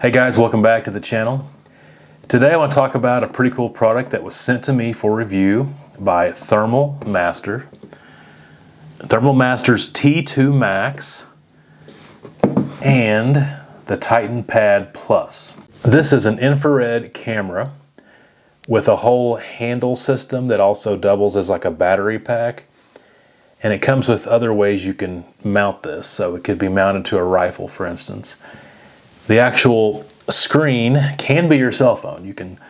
Hey guys, welcome back to the channel. Today I want to talk about a pretty cool product that was sent to me for review by Thermal Master. Thermal Master's T2 Max and the Titan Pad Plus. This is an infrared camera with a whole handle system that also doubles as like a battery pack. And it comes with other ways you can mount this. So it could be mounted to a rifle, for instance. The actual screen can be your cell phone. You can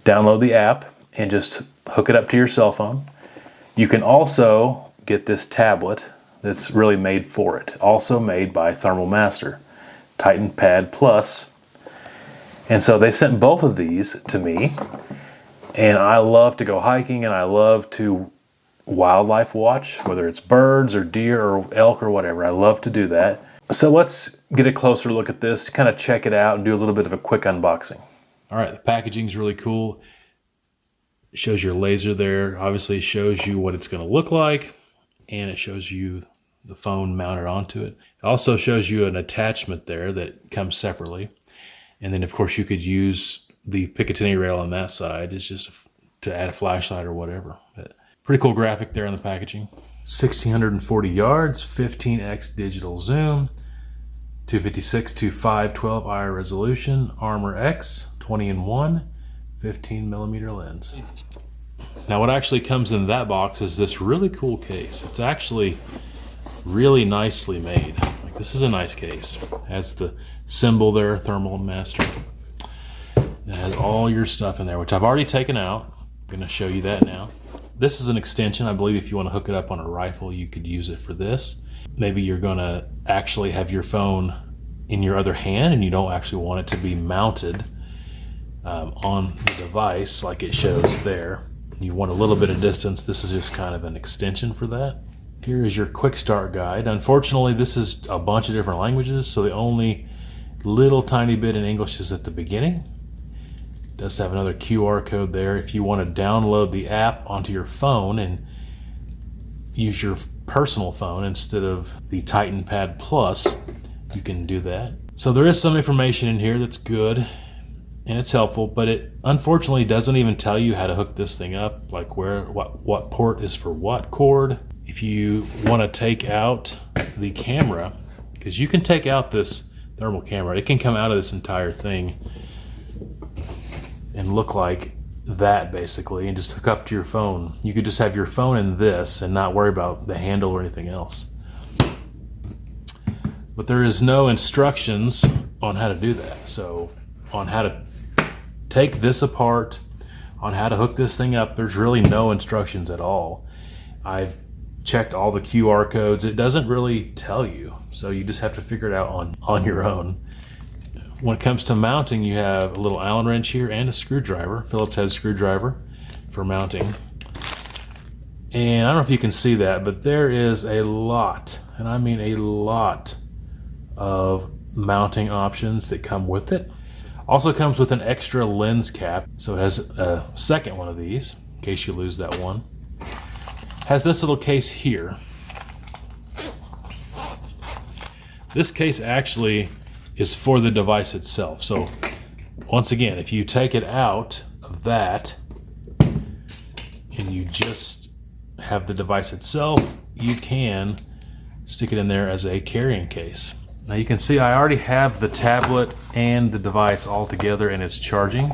download the app and just hook it up to your cell phone. You can also get this tablet that's really made for it. Also made by Thermal Master, Titan Pad Plus. And so they sent both of these to me. And I love to go hiking and I love to wildlife watch, whether it's birds or deer or elk or whatever. I love to do that. So let's get a closer look at this, kind of check it out and do a little bit of a quick unboxing. All right, the packaging is really cool. It shows your laser there. Obviously it shows you what it's going to look like, and it shows you the phone mounted onto it. It also shows you an attachment there that comes separately. And then of course you could use the Picatinny rail on that side. It's just to add a flashlight or whatever. But pretty cool graphic there on the packaging. 1640 yards, 15x digital zoom, 256 to 512 IR resolution, Armor X, 20-in-1, 15mm lens. Now what actually comes in that box is this really cool case. It's actually really nicely made. Like, this is a nice case. It has the symbol there, Thermal Master. It has all your stuff in there, which I've already taken out. I'm going to show you that now. This is an extension. I believe if you want to hook it up on a rifle, you could use it for this. Maybe you're going to actually have your phone in your other hand and you don't actually want it to be mounted on the device like it shows there. You want a little bit of distance. This is just kind of an extension for that. Here is your quick start guide. Unfortunately, this is a bunch of different languages, so the only little tiny bit in English is at the beginning. It does have another QR code there. If you want to download the app onto your phone and use your personal phone instead of the Titan Pad Plus, you can do that. So there is some information in here that's good and it's helpful, but it unfortunately doesn't even tell you how to hook this thing up, like what port is for what cord. If you want to take out the camera, because you can take out this thermal camera, it can come out of this entire thing and look like that basically, and just hook up to your phone. You could just have your phone in this and not worry about the handle or anything else. But there is no instructions on how to do that. So on how to take this apart, on how to hook this thing up, there's really no instructions at all. I've checked all the QR codes. It doesn't really tell you. So you just have to figure it out on your own. When it comes to mounting, you have a little Allen wrench here and a screwdriver, Phillips head screwdriver for mounting. And I don't know if you can see that, but there is a lot, and I mean a lot, of mounting options that come with it. Also comes with an extra lens cap, so it has a second one of these in case you lose that one. Has this little case here. This case actually is for the device itself. So once again, if you take it out of that and you just have the device itself, you can stick it in there as a carrying case. Now you can see I already have the tablet and the device all together and it's charging.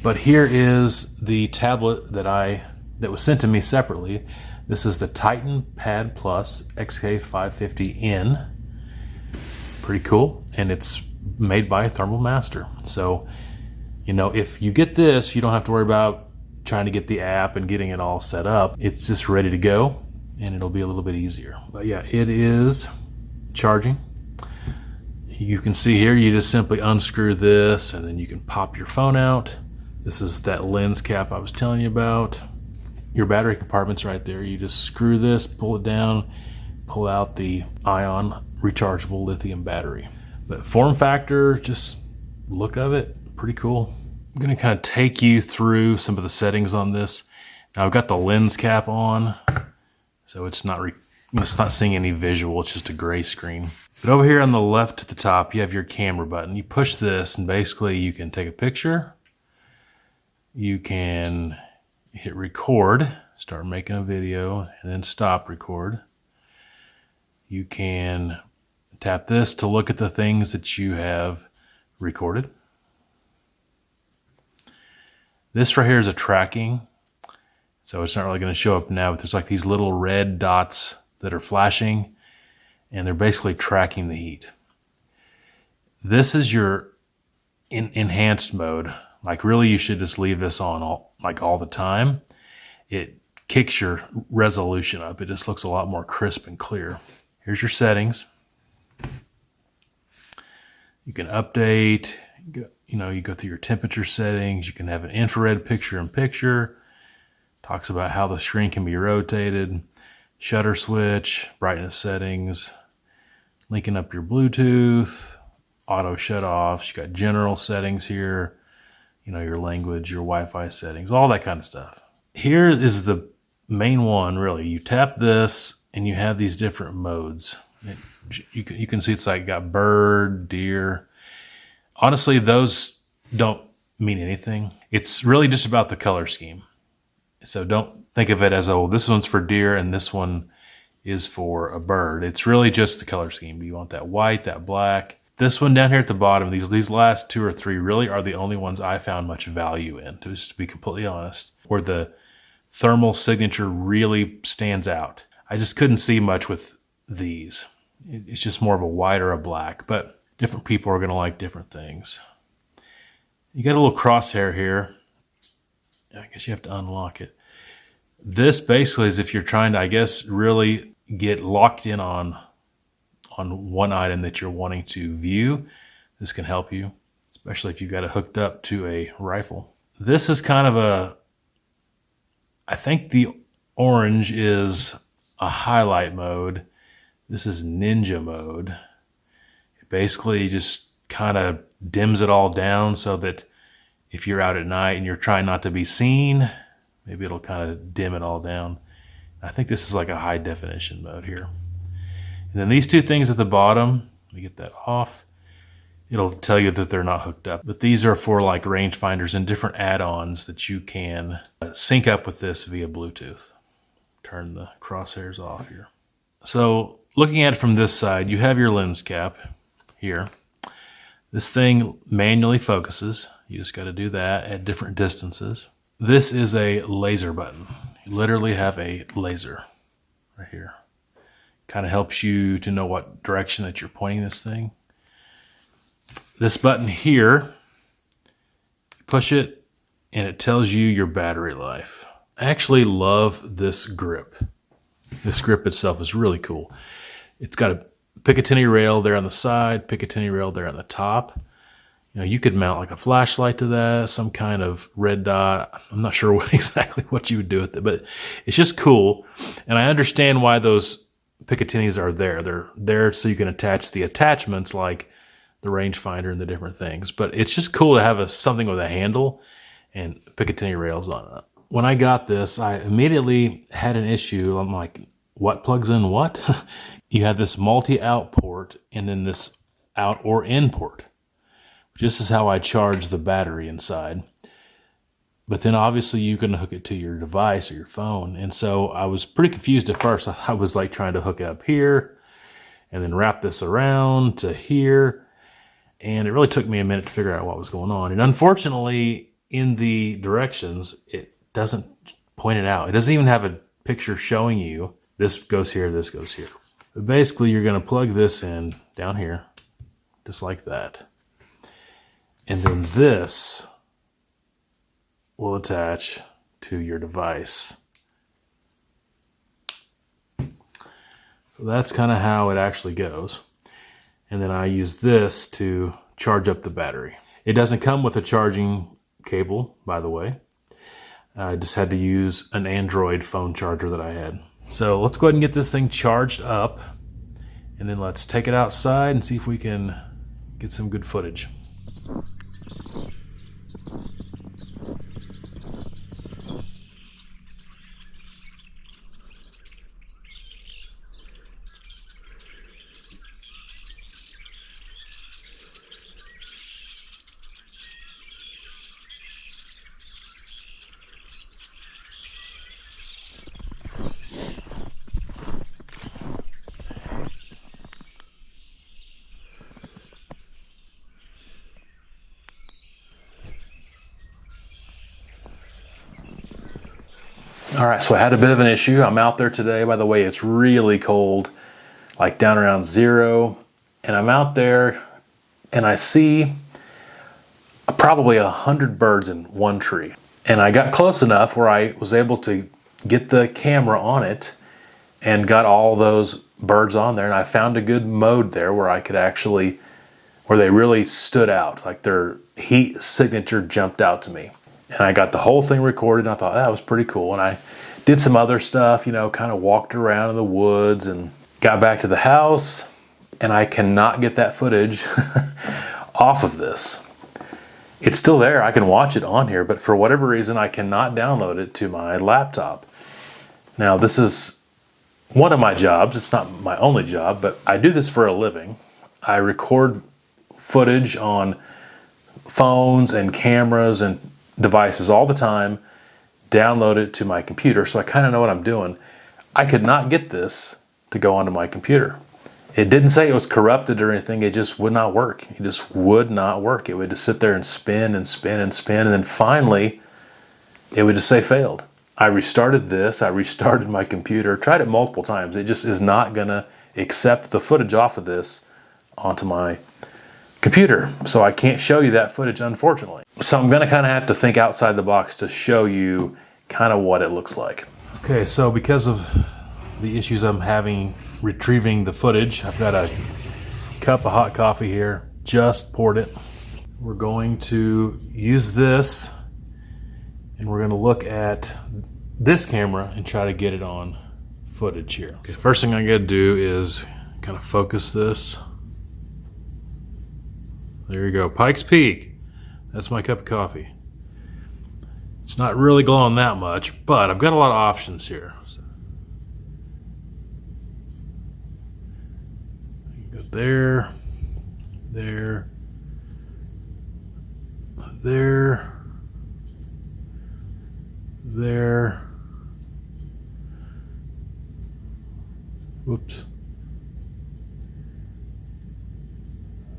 But here is the tablet that was sent to me separately. This is the Titan Pad Plus XK550N. Pretty cool, and it's made by Thermal Master. So, you know, if you get this, you don't have to worry about trying to get the app and getting it all set up. It's just ready to go, and it'll be a little bit easier. But yeah, it is charging. You can see here, you just simply unscrew this, and then you can pop your phone out. This is that lens cap I was telling you about. Your battery compartment's right there. You just screw this, pull it down, pull out the ion rechargeable lithium battery. But form factor, just look of it, pretty cool. I'm gonna kind of take you through some of the settings on this. Now I've got the lens cap on, so it's not It's not seeing any visual, it's just a gray screen. But over here on the left at the top, you have your camera button. You push this and basically you can take a picture. You can hit record, start making a video, and then stop record. You can tap this to look at the things that you have recorded. This right here is a tracking. So it's not really going to show up now, but there's like these little red dots that are flashing, and they're basically tracking the heat. This is your enhanced mode. Like really, you should just leave this on all the time. It kicks your resolution up. It just looks a lot more crisp and clear. Here's your settings. You can update, you go through your temperature settings. You can have an infrared picture-in-picture. Talks about how the screen can be rotated. Shutter switch, brightness settings, linking up your Bluetooth, auto shut-offs. You got general settings here, your language, your Wi-Fi settings, all that kind of stuff. Here is the main one, really. You tap this and you have these different modes. You can see it's like got bird, deer. Honestly, those don't mean anything. It's really just about the color scheme. So don't think of it as, oh, this one's for deer and this one is for a bird. It's really just the color scheme. Do you want that white, that black? This one down here at the bottom, these last 2 or 3 really are the only ones I found much value in, just to be completely honest, where the thermal signature really stands out. I just couldn't see much with these. It's just more of a white or a black, but different people are going to like different things. You got a little crosshair here. I guess you have to unlock it. This basically is if you're trying to, I guess, really get locked in on one item that you're wanting to view. This can help you, especially if you've got it hooked up to a rifle. This is kind of I think the orange is a highlight mode. This is ninja mode. It basically just kind of dims it all down so that if you're out at night and you're trying not to be seen, maybe it'll kind of dim it all down. I think this is like a high definition mode here. And then these 2 things at the bottom, let me get that off. It'll tell you that they're not hooked up. But these are for like rangefinders and different add-ons that you can sync up with this via Bluetooth. Turn the crosshairs off here. So looking at it from this side, you have your lens cap here. This thing manually focuses. You just got to do that at different distances. This is a laser button. You literally have a laser right here. Kind of helps you to know what direction that you're pointing this thing. This button here, you push it and it tells you your battery life. I actually love this grip. This grip itself is really cool. It's got a Picatinny rail there on the side, Picatinny rail there on the top. You could mount like a flashlight to that, some kind of red dot. I'm not sure exactly what you would do with it, but it's just cool. And I understand why those Picatinnies are there. They're there so you can attach the attachments like the rangefinder and the different things. But it's just cool to have something with a handle and Picatinny rails on it. When I got this, I immediately had an issue. I'm like, what plugs in what? You have this multi-out port and then this out or in port. This is how I charge the battery inside. But then obviously you can hook it to your device or your phone. And so I was pretty confused at first. I was like trying to hook it up here and then wrap this around to here. And it really took me a minute to figure out what was going on. And unfortunately, in the directions, it doesn't point it out. It doesn't even have a picture showing you this goes here, this goes here. But basically, you're going to plug this in down here, just like that. And then this will attach to your device. So that's kind of how it actually goes. And then I use this to charge up the battery. It doesn't come with a charging cable, by the way. I just had to use an Android phone charger that I had. So let's go ahead and get this thing charged up. And then let's take it outside and see if we can get some good footage. All right, so I had a bit of an issue. I'm out there today. By the way, it's really cold, like down around 0. And I'm out there and I see probably 100 birds in one tree. And I got close enough where I was able to get the camera on it and got all those birds on there. And I found a good mode there where I could actually, where they really stood out, like their heat signature jumped out to me. And I got the whole thing recorded, and I thought that was pretty cool. And I did some other stuff, you know, kind of walked around in the woods and got back to the house, and I cannot get that footage off of this. It's still there, I can watch it on here, but for whatever reason, I cannot download it to my laptop. Now, this is one of my jobs. It's not my only job, but I do this for a living. I record footage on phones and cameras and devices all the time, download it to my computer, so I kind of know what I'm doing. I could not get this to go onto my computer. It didn't say it was corrupted or anything, it just would not work. It just would not work. It would just sit there and spin and spin and spin, and then finally it would just say failed. I restarted this, I restarted my computer, tried it multiple times. It just is not gonna accept the footage off of this onto my computer. So I can't show you that footage, unfortunately. So I'm gonna kind of have to think outside the box to show you kind of what it looks like. Okay, so because of the issues I'm having retrieving the footage, I've got a cup of hot coffee here, just poured it. We're going to use this and we're gonna look at this camera and try to get it on footage here. Okay, first thing I gotta do is kind of focus this. There you go, Pikes Peak. That's my cup of coffee. It's not really glowing that much, but I've got a lot of options here. So, go there, there, there, there. Whoops.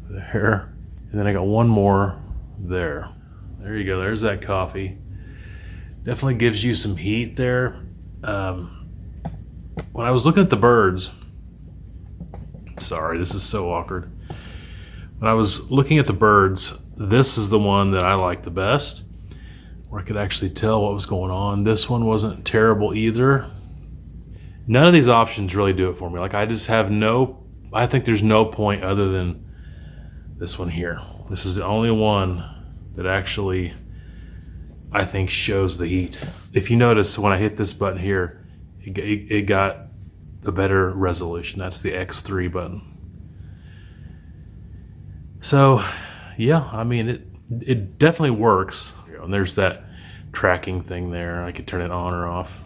There. And then I got one more there. There you go, there's that coffee. Definitely gives you some heat there. When I was looking at the birds, sorry, this is so awkward. When I was looking at the birds, this is the one that I like the best, where I could actually tell what was going on. This one wasn't terrible either. None of these options really do it for me. Like I think there's no point other than this one here. This is the only one that actually, I think, shows the heat. If you notice, when I hit this button here, it got a better resolution. That's the X3 button. So, yeah, I mean, it definitely works. And there's that tracking thing there. I could turn it on or off.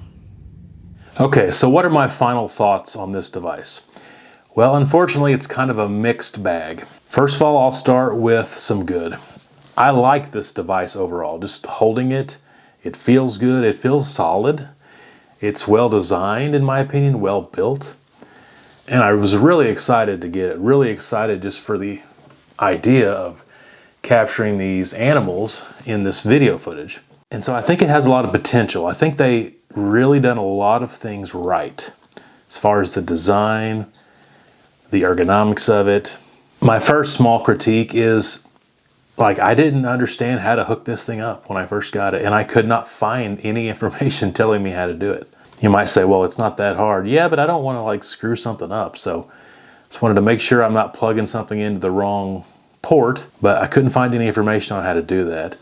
Okay, so what are my final thoughts on this device? Well, unfortunately, it's kind of a mixed bag. First of all, I'll start with some good. I like this device overall. Just holding it, it feels good, it feels solid. It's well designed, in my opinion, well built. And I was really excited to get it, really excited just for the idea of capturing these animals in this video footage. And so I think it has a lot of potential. I think they really done a lot of things right as far as the design, the ergonomics of it. My first small critique is, like, I didn't understand how to hook this thing up when I first got it, and I could not find any information telling me how to do it. You might say, well, it's not that hard. Yeah, but I don't want to like screw something up, so just wanted to make sure I'm not plugging something into the wrong port, but I couldn't find any information on how to do that.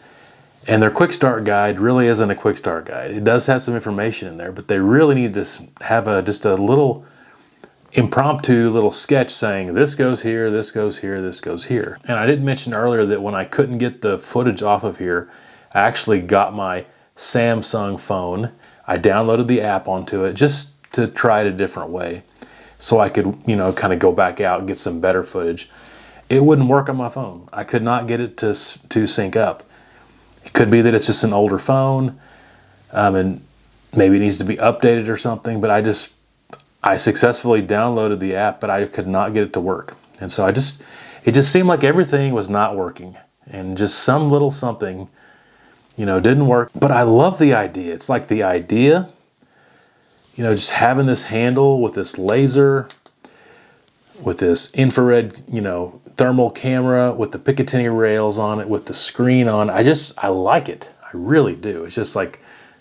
And their quick start guide really isn't a quick start guide. It does have some information in there, but they really need to have just a little impromptu little sketch saying this goes here, this goes here, this goes here. And I didn't mention earlier that when I couldn't get the footage off of here, I actually got my Samsung phone. I downloaded the app onto it just to try it a different way so I could, you know, kind of go back out and get some better footage. It wouldn't work on my phone. I could not get it to sync up. It could be that it's just an older phone and maybe it needs to be updated or something, but I successfully downloaded the app, but I could not get it to work. And so it just seemed like everything was not working, and just some little something, you know, didn't work. But I love the idea. It's like the idea You know, just having this handle with this laser, with this infrared, you know, thermal camera, with the Picatinny rails on it, with the screen on, I like it. I really do. It's just like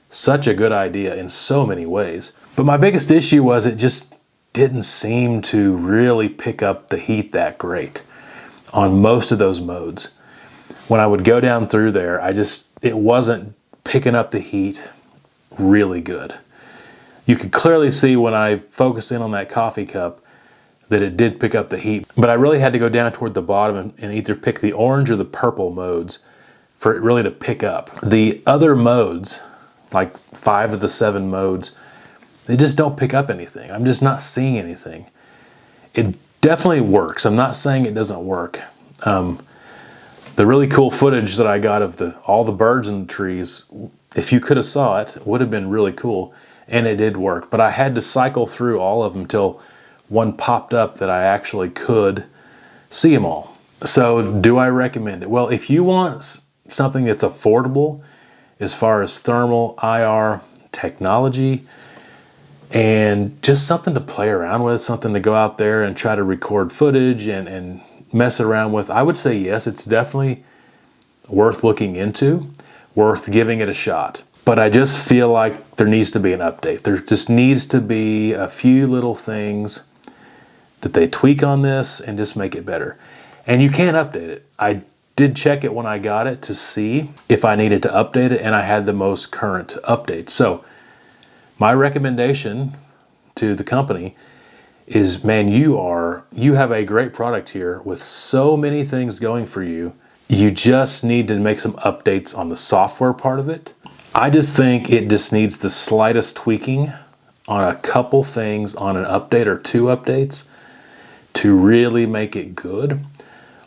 such a good idea in so many ways. But my biggest issue was it just didn't seem to really pick up the heat that great on most of those modes. When I would go down through there, it wasn't picking up the heat really good. You could clearly see when I focused in on that coffee cup that it did pick up the heat, but I really had to go down toward the bottom and either pick the orange or the purple modes for it really to pick up. The other modes, like 5 of the 7 modes, they just don't pick up anything. I'm just not seeing anything. It definitely works. I'm not saying it doesn't work. The really cool footage that I got of all the birds in the trees, if you could have saw it, would have been really cool, and it did work. But I had to cycle through all of them till one popped up that I actually could see them all. So do I recommend it? Well, if you want something that's affordable as far as thermal IR technology and just something to play around with, something to go out there and try to record footage and mess around with, I would say yes, it's definitely worth looking into, worth giving it a shot. But I just feel like there needs to be an update. There just needs to be a few little things that they tweak on this and just make it better. And you can update it. I did check it when I got it to see if I needed to update it, and I had the most current update. So my recommendation to the company is, man, you have a great product here with so many things going for you. You just need to make some updates on the software part of it. I just think it just needs the slightest tweaking on a couple things on an update or 2 updates to really make it good.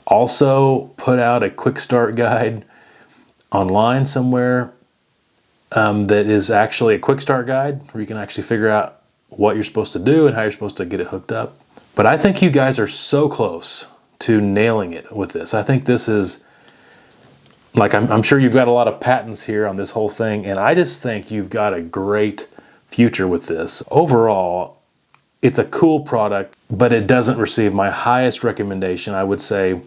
Also, put out a quick start guide online somewhere that is actually a quick start guide where you can actually figure out what you're supposed to do and how you're supposed to get it hooked up. But I think you guys are so close to nailing it with this. I think this is, like, I'm sure you've got a lot of patents here on this whole thing, and I just think you've got a great future with this. Overall, it's a cool product, but it doesn't receive my highest recommendation. I would say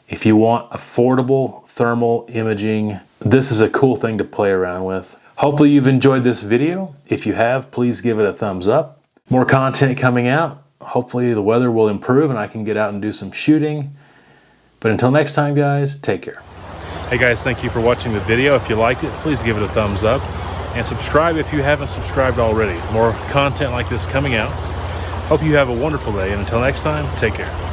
if you want affordable thermal imaging, this is a cool thing to play around with. Hopefully you've enjoyed this video. If you have, please give it a thumbs up. More content coming out. Hopefully the weather will improve and I can get out and do some shooting. But until next time, guys, take care. Hey guys, thank you for watching the video. If you liked it, please give it a thumbs up and subscribe if you haven't subscribed already. More content like this coming out. Hope you have a wonderful day, and until next time, take care.